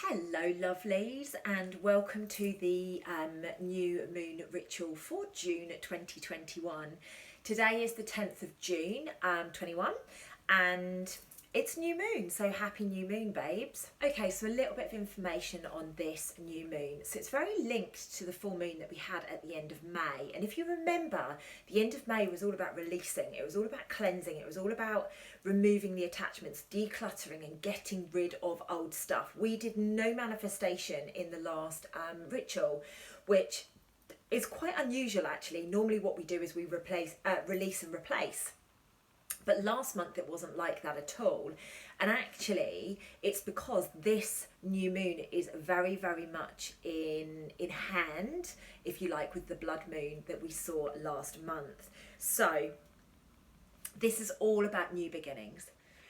Hello lovelies, and welcome to the new moon ritual for June 2021. Today is the 10th of June 21 and it's new moon, so happy new moon babes. Okay, so a little bit of information on this new moon. So it's very linked to the full moon that we had at the end of May, and if you remember, the end of May was all about releasing, it was all about cleansing, it was all about removing the attachments, decluttering and getting rid of old stuff. We did no manifestation in the last ritual, which is quite unusual actually. Normally what we do is we release and replace. But last month it wasn't like that at all. And actually it's because this new moon is very, very much in hand, if you like, with the blood moon that we saw last month. So this is all about new beginnings.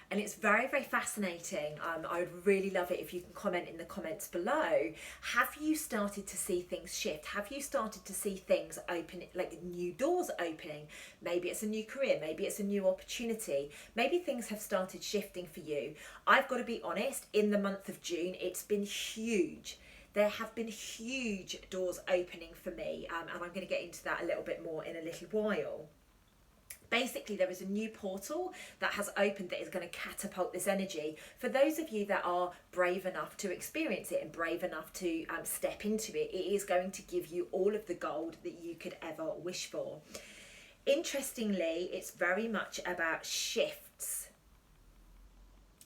And it's very, very fascinating. I would really love it if you can comment in the comments below. Have you started to see things shift? Have you started to see things open, like new doors opening? Maybe it's a new career, maybe it's a new opportunity. Maybe things have started shifting for you. I've got to be honest, in the month of June, it's been huge. There have been huge doors opening for me, and I'm going to get into that a little bit more in a little while. Basically, there is a new portal that has opened that is going to catapult this energy. For those of you that are brave enough to experience it and brave enough to step into it, it is going to give you all of the gold that you could ever wish for. Interestingly, it's very much about shifts.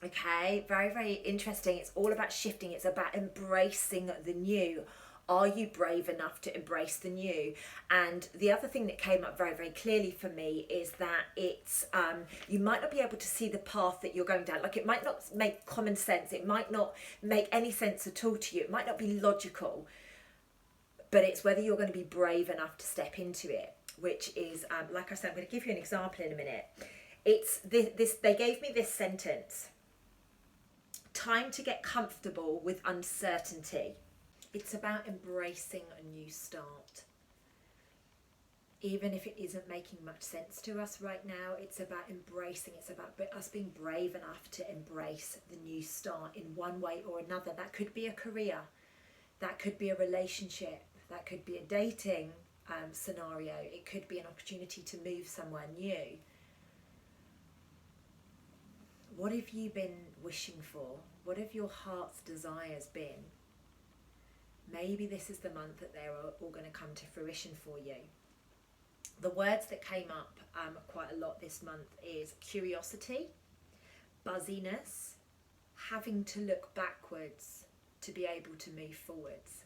Okay, very, very interesting. It's all about shifting. It's about embracing the new. Are you brave enough to embrace the new? And the other thing that came up very, very clearly for me is that it's you might not be able to see the path that you're going down. Like, it might not make common sense. It might not make any sense at all to you. It might not be logical. But it's whether you're going to be brave enough to step into it, which is, like I said, I'm going to give you an example in a minute. It's this. They gave me this sentence. Time to get comfortable with uncertainty. It's about embracing a new start. Even if it isn't making much sense to us right now, it's about embracing. It's about us being brave enough to embrace the new start in one way or another. That could be a career. That could be a relationship. That could be a dating scenario. It could be an opportunity to move somewhere new. What have you been wishing for? What have your heart's desires been? Maybe this is the month that they're all going to come to fruition for you. The words that came up quite a lot this month is curiosity, buzziness, having to look backwards to be able to move forwards.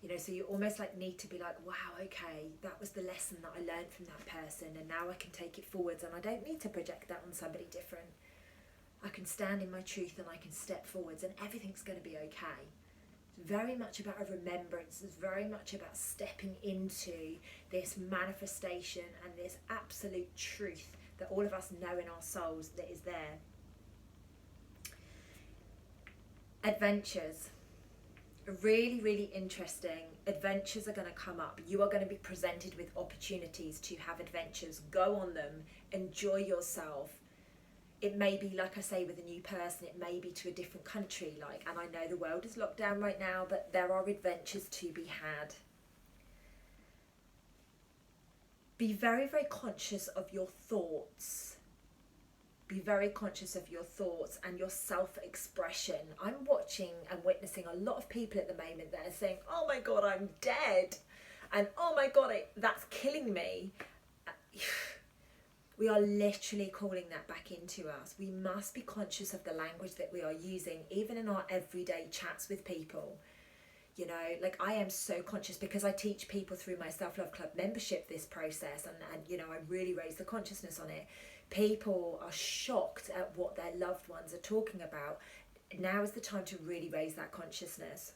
You know, so you almost like need to be like, wow, okay, that was the lesson that I learned from that person, and now I can take it forwards, and I don't need to project that on somebody different. I can stand in my truth and I can step forwards, and everything's going to be okay. Very much about a remembrance. It's very much about stepping into this manifestation and this absolute truth that all of us know in our souls that is there. Adventures. Really, really interesting. Adventures are going to come up. You are going to be presented with opportunities to have adventures. Go on them. Enjoy yourself. It may be, like I say, with a new person, it may be to a different country, and I know the world is locked down right now, but there are adventures to be had. Be very, very conscious of your thoughts. Be very conscious of your thoughts and your self-expression. I'm watching and witnessing a lot of people at the moment that are saying, oh my God, I'm dead. And oh my God, that's killing me. We are literally calling that back into us. We must be conscious of the language that we are using, even in our everyday chats with people. You know, like, I am so conscious because I teach people through my Self-Love Club membership this process, and you know, I really raise the consciousness on it. People are shocked at what their loved ones are talking about. Now is the time to really raise that consciousness.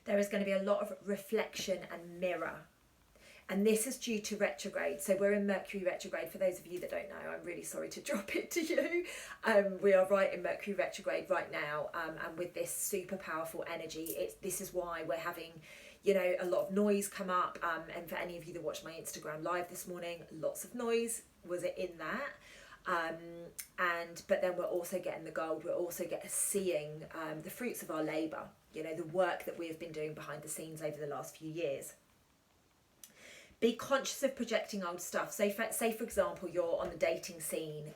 There is going to be a lot of reflection and mirror. And this is due to retrograde. So we're in Mercury retrograde. For those of you that don't know, I'm really sorry to drop it to you. We are right in Mercury retrograde right now. And with this super powerful energy, this is why we're having, you know, a lot of noise come up. And for any of you that watched my Instagram live this morning, lots of noise was it in that. But then we're also getting the gold. We're also seeing the fruits of our labour, you know, the work that we have been doing behind the scenes over the last few years. Be conscious of projecting old stuff. So say for example, you're on the dating scene,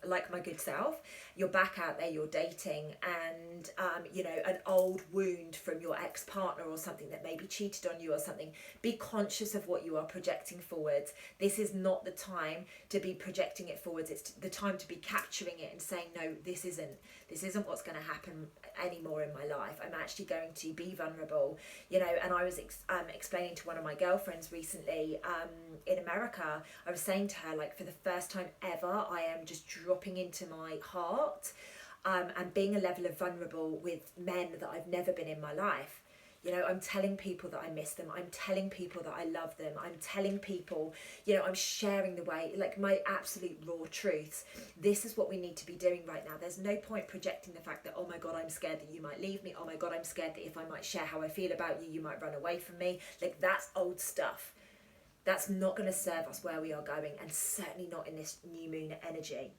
like my good self, you're back out there, you're dating, and you know, an old wound from your ex-partner or something that maybe cheated on you or something. Be conscious of what you are projecting forwards. This is not the time to be projecting it forwards. It's the time to be capturing it and saying, no, this isn't what's going to happen anymore in my life. I'm actually going to be vulnerable, you know. And I was explaining to one of my girlfriends recently in America, I was saying to her, like, for the first time ever, I am just dropping into my heart and being a level of vulnerable with men that I've never been in my life. You know, I'm telling people that I miss them. I'm telling people that I love them. I'm telling people, you know, I'm sharing the way, like, my absolute raw truths. This is what we need to be doing right now. There's no point projecting the fact that, oh my God, I'm scared that you might leave me. Oh my God, I'm scared that if I might share how I feel about you, you might run away from me. Like, that's old stuff. That's not going to serve us where we are going, and certainly not in this new moon energy.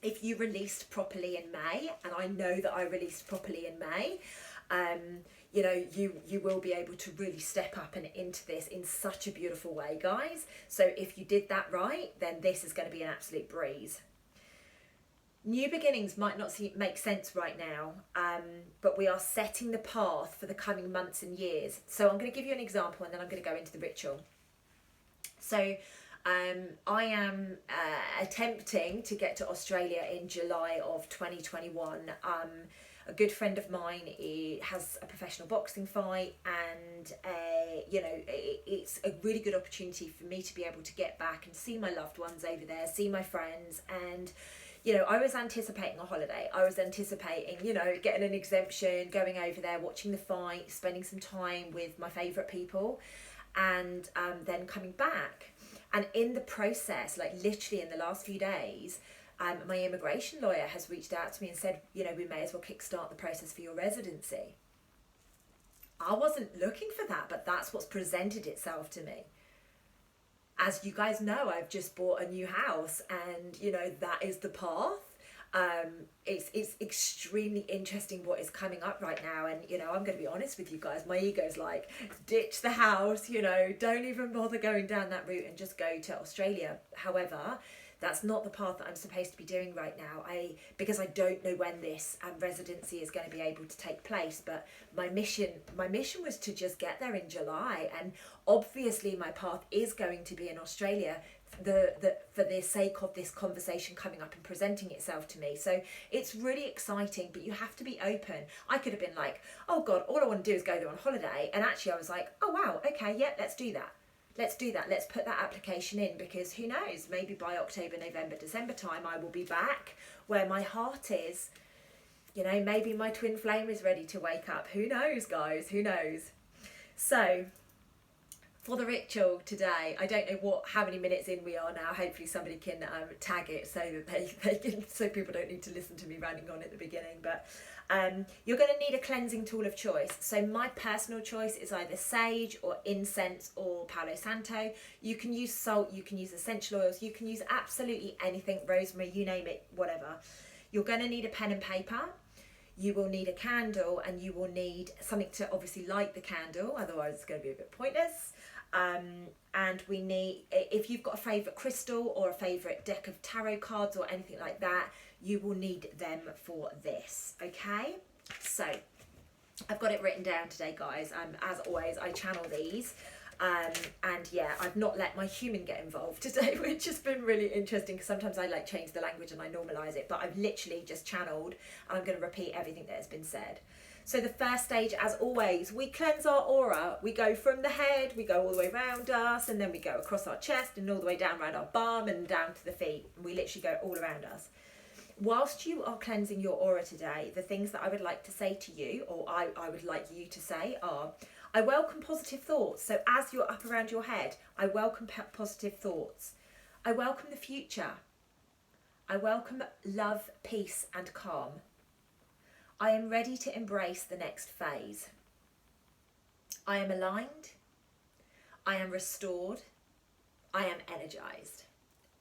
If you released properly in May, and I know that I released properly in May, you know, you will be able to really step up and into this in such a beautiful way, guys. So if you did that right, then this is going to be an absolute breeze. New beginnings might not make sense right now, but we are setting the path for the coming months and years. So I'm going to give you an example, and then I'm going to go into the ritual. So I am attempting to get to Australia in July of 2021. A good friend of mine has a professional boxing fight, and you know, it's a really good opportunity for me to be able to get back and see my loved ones over there, see my friends. And you know, I was anticipating a holiday. I was anticipating, you know, getting an exemption, going over there, watching the fight, spending some time with my favourite people, and then coming back. And in the process, like literally in the last few days, my immigration lawyer has reached out to me and said, you know, we may as well kickstart the process for your residency. I wasn't looking for that, but that's what's presented itself to me. As you guys know, I've just bought a new house, and you know, that is the path. It's extremely interesting what is coming up right now, and you know, I'm going to be honest with you guys, my ego's like, ditch the house, you know, don't even bother going down that route and just go to Australia. However, that's not the path that I'm supposed to be doing right now, because I don't know when this residency is going to be able to take place. But my mission was to just get there in July, and obviously my path is going to be in Australia, for the sake of this conversation coming up and presenting itself to me. So it's really exciting, but you have to be open. I could have been like, oh God, all I want to do is go there on holiday, and actually I was like, oh wow, okay, yeah, let's do that. Let's put that application in, because who knows, maybe by October, November, December time I will be back where my heart is. You know, maybe my twin flame is ready to wake up. Who knows, guys, who knows? So for the ritual today, I don't know how many minutes in we are now. Hopefully somebody can tag it so that they can, so people don't need to listen to me ranting on at the beginning. But you're going to need a cleansing tool of choice. So my personal choice is either sage or incense or Palo Santo. You can use salt, you can use essential oils, you can use absolutely anything, rosemary, you name it, whatever. You're going to need a pen and paper. You will need a candle, and you will need something to obviously light the candle, otherwise it's going to be a bit pointless. And we need, if you've got a favourite crystal or a favourite deck of tarot cards or anything like that, you will need them for this, okay? So I've got it written down today, guys. As always, I channel these. And yeah, I've not let my human get involved today, which has been really interesting, because sometimes I like change the language and I normalise it, but I've literally just channeled, and I'm going to repeat everything that has been said. So the first stage, as always, we cleanse our aura. We go from the head, we go all the way around us, and then we go across our chest and all the way down around our bum and down to the feet. And we literally go all around us. Whilst you are cleansing your aura today, the things that I would like to say to you, or I would like you to say, are, I welcome positive thoughts. So as you're up around your head, I welcome positive thoughts. I welcome the future. I welcome love, peace, and calm. I am ready to embrace the next phase. I am aligned. I am restored. I am energized.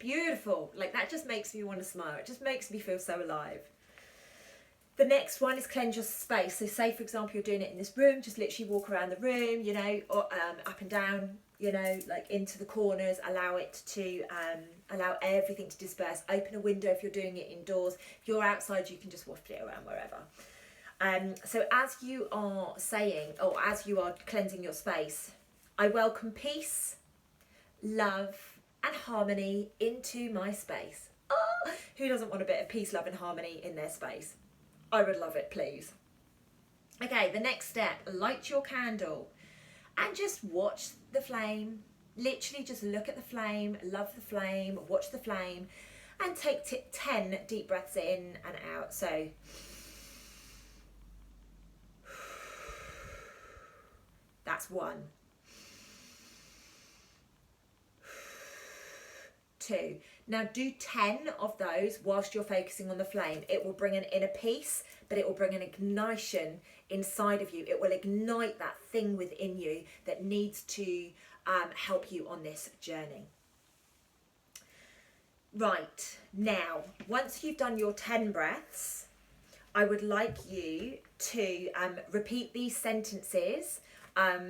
Beautiful. Like, that just makes me want to smile. It just makes me feel so alive. The next one is cleanse your space. So say, for example, you're doing it in this room, just literally walk around the room, you know, or up and down, you know, like into the corners, allow it to, allow everything to disperse. Open a window if you're doing it indoors. If you're outside, you can just waft it around wherever. So as you are saying, or as you are cleansing your space, I welcome peace, love, and harmony into my space. Oh, who doesn't want a bit of peace, love, and harmony in their space? I would love it, please. Okay, the next step, light your candle and just watch the flame. Literally just look at the flame, love the flame, watch the flame, and take 10 deep breaths in and out. So that's 1. 2. Now do 10 of those whilst you're focusing on the flame. It will bring an inner peace, but it will bring an ignition inside of you. It will ignite that thing within you that needs to help you on this journey. Right, now, once you've done your 10 breaths, I would like you to repeat these sentences.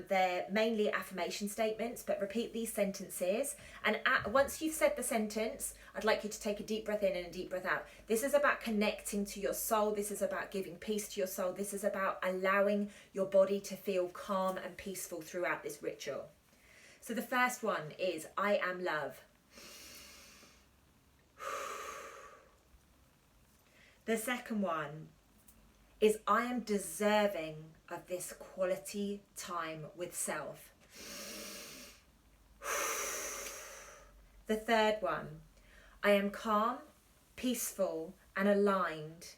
They're mainly affirmation statements, but repeat these sentences. And once you've said the sentence, I'd like you to take a deep breath in and a deep breath out. This is about connecting to your soul. This is about giving peace to your soul. This is about allowing your body to feel calm and peaceful throughout this ritual. So the first one is, I am love. The second one is, I am deserving of this quality time with self. The third one, I am calm, peaceful, and aligned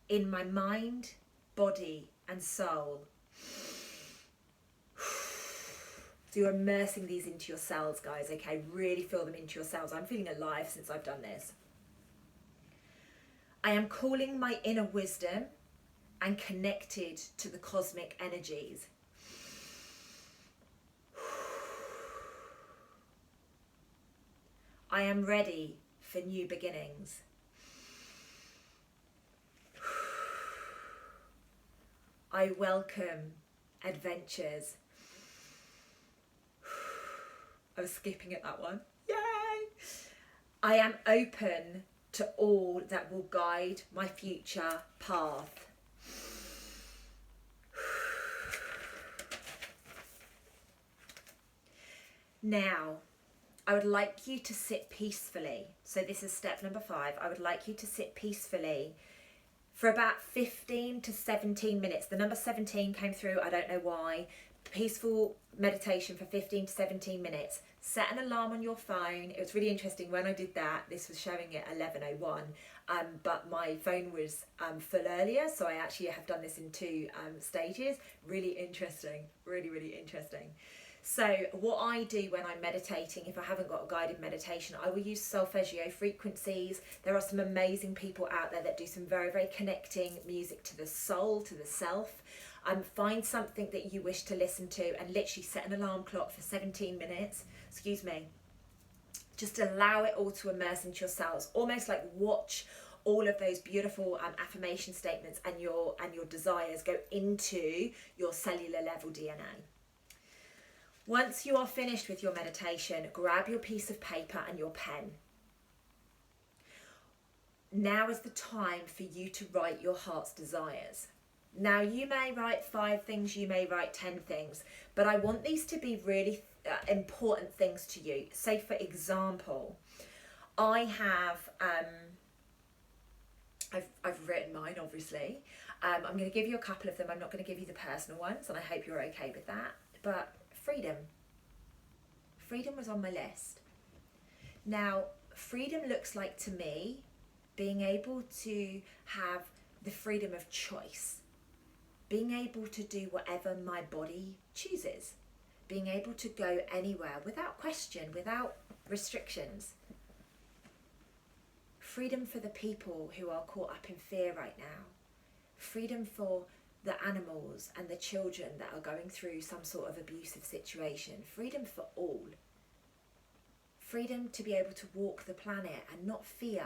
in my mind, body, and soul. So you're immersing these into your cells, guys, okay? Really feel them into your cells. I'm feeling alive since I've done this. I am calling my inner wisdom and connected to the cosmic energies. I am ready for new beginnings. I welcome adventures. I was skipping at that one. Yay! I am open to all that will guide my future path. Now, I would like you to sit peacefully. So this is step number 5. I would like you to sit peacefully for about 15 to 17 minutes. The number 17 came through, I don't know why. Peaceful meditation for 15 to 17 minutes. Set an alarm on your phone. It was really interesting when I did that. This was showing it 11:01, but my phone was full earlier, so I actually have done this in 2 stages. Really interesting, really, really interesting. So what I do when I'm meditating, if I haven't got a guided meditation, I will use solfeggio frequencies. There are some amazing people out there that do some very, very connecting music to the soul, to the self. Find something that you wish to listen to and literally set an alarm clock for 17 minutes. Excuse me. Just allow it all to immerse into yourselves. Almost like watch all of those beautiful affirmation statements and your desires go into your cellular level DNA. Once you are finished with your meditation, grab your piece of paper and your pen. Now is the time for you to write your heart's desires. Now, you may write 5 things, you may write 10 things, but I want these to be really important things to you. Say, for example, I have, I've written mine, obviously. I'm going to give you a couple of them. I'm not going to give you the personal ones, and I hope you're okay with that. But freedom. Freedom was on my list. Now, freedom looks like to me being able to have the freedom of choice, being able to do whatever my body chooses, being able to go anywhere without question, without restrictions. Freedom for the people who are caught up in fear right now. Freedom for the animals and the children that are going through some sort of abusive situation. Freedom for all. freedom to be able to walk the planet and not fear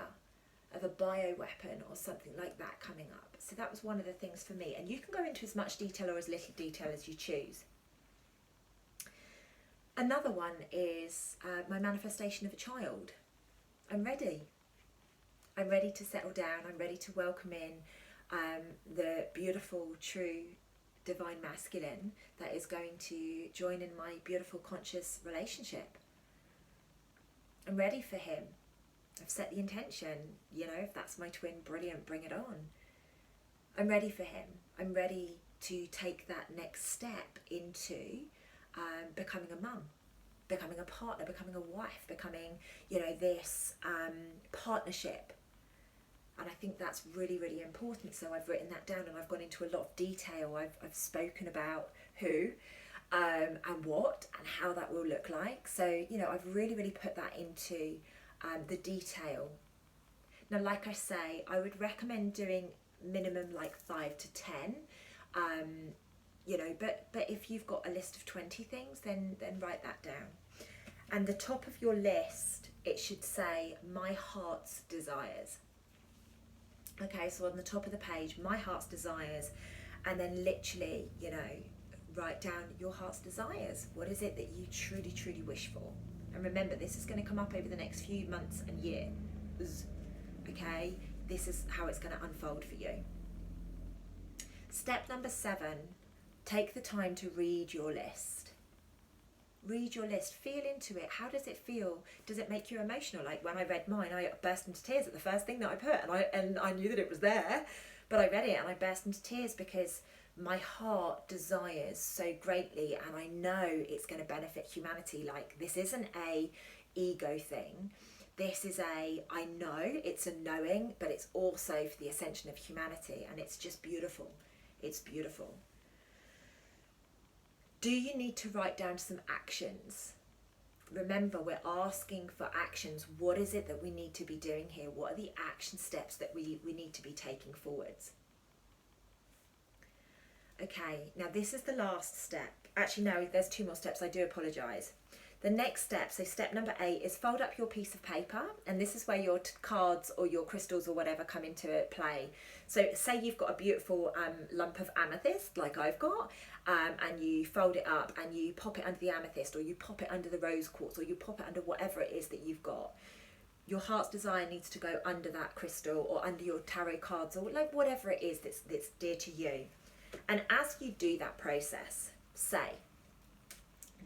of a bioweapon or something like that coming up. So that was one of the things for me. And you can go into as much detail or as little detail as you choose. Another one is my manifestation of a child. I'm ready. I'm ready to settle down. I'm ready to welcome in the beautiful, true, divine masculine that is going to join in my beautiful, conscious relationship. I'm ready for him. I've set the intention. You know, if that's my twin, brilliant, bring it on. I'm ready for him. I'm ready to take that next step into becoming a mum, becoming a partner, becoming a wife, becoming, you know, this partnership. And I think that's really, really important. So I've written that down and I've gone into a lot of detail. I've spoken about who and what and how that will look like. So, you know, I've really, really put that into the detail. Now, like I say, I would recommend doing minimum like 5 to 10. You know, but if you've got a list of 20 things, then write that down. And the top of your list, it should say my heart's desires. Okay, so on the top of the page, my heart's desires, and then literally, you know, write down your heart's desires. What is it that you truly, truly wish for? And remember, this is going to come up over the next few months and years. Okay, this is how it's going to unfold for you. Step number 7, take the time to read your list. Read your list, feel into it. How does it feel? Does it make you emotional? Like when I read mine, I burst into tears at the first thing that I put, and I knew that it was there, but I read it and I burst into tears because my heart desires so greatly, and I know it's going to benefit humanity. Like, this isn't a ego thing. This is I know, it's a knowing, but it's also for the ascension of humanity, and it's just beautiful. It's beautiful. Do you need to write down some actions? Remember, we're asking for actions. What is it that we need to be doing here? What are the action steps that we need to be taking forwards? Okay, now this is the last step. Actually, no, there's 2 more steps. I do apologise. The next step, so step number 8, is fold up your piece of paper, and this is where your cards or your crystals or whatever come into play. So say you've got a beautiful lump of amethyst, like I've got, and you fold it up and you pop it under the amethyst, or you pop it under the rose quartz, or you pop it under whatever it is that you've got. Your heart's desire needs to go under that crystal or under your tarot cards, or like whatever it is that's dear to you. And as you do that process, say,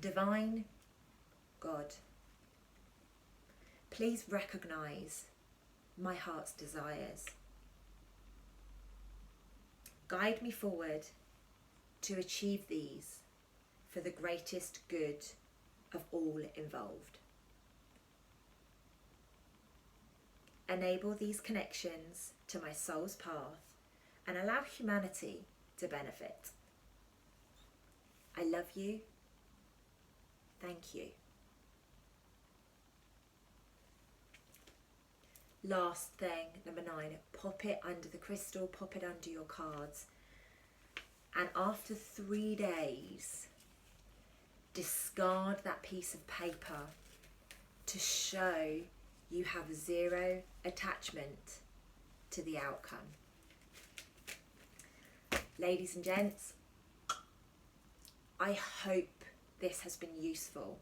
Divine God, please recognise my heart's desires. Guide me forward to achieve these for the greatest good of all involved. Enable these connections to my soul's path and allow humanity to benefit. I love you. Thank you. Last thing, number 9, pop it under the crystal, pop it under your cards. And after 3 days, discard that piece of paper to show you have 0 attachment to the outcome. Ladies and gents, I hope this has been useful.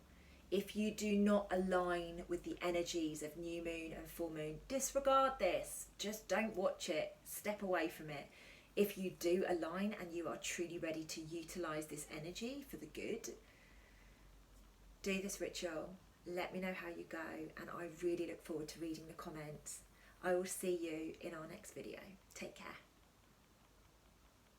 If you do not align with the energies of new moon and full moon, disregard this. Just don't watch it. Step away from it. If you do align and you are truly ready to utilize this energy for the good, do this ritual. Let me know how you go, and I really look forward to reading the comments. I will see you in our next video. Take care.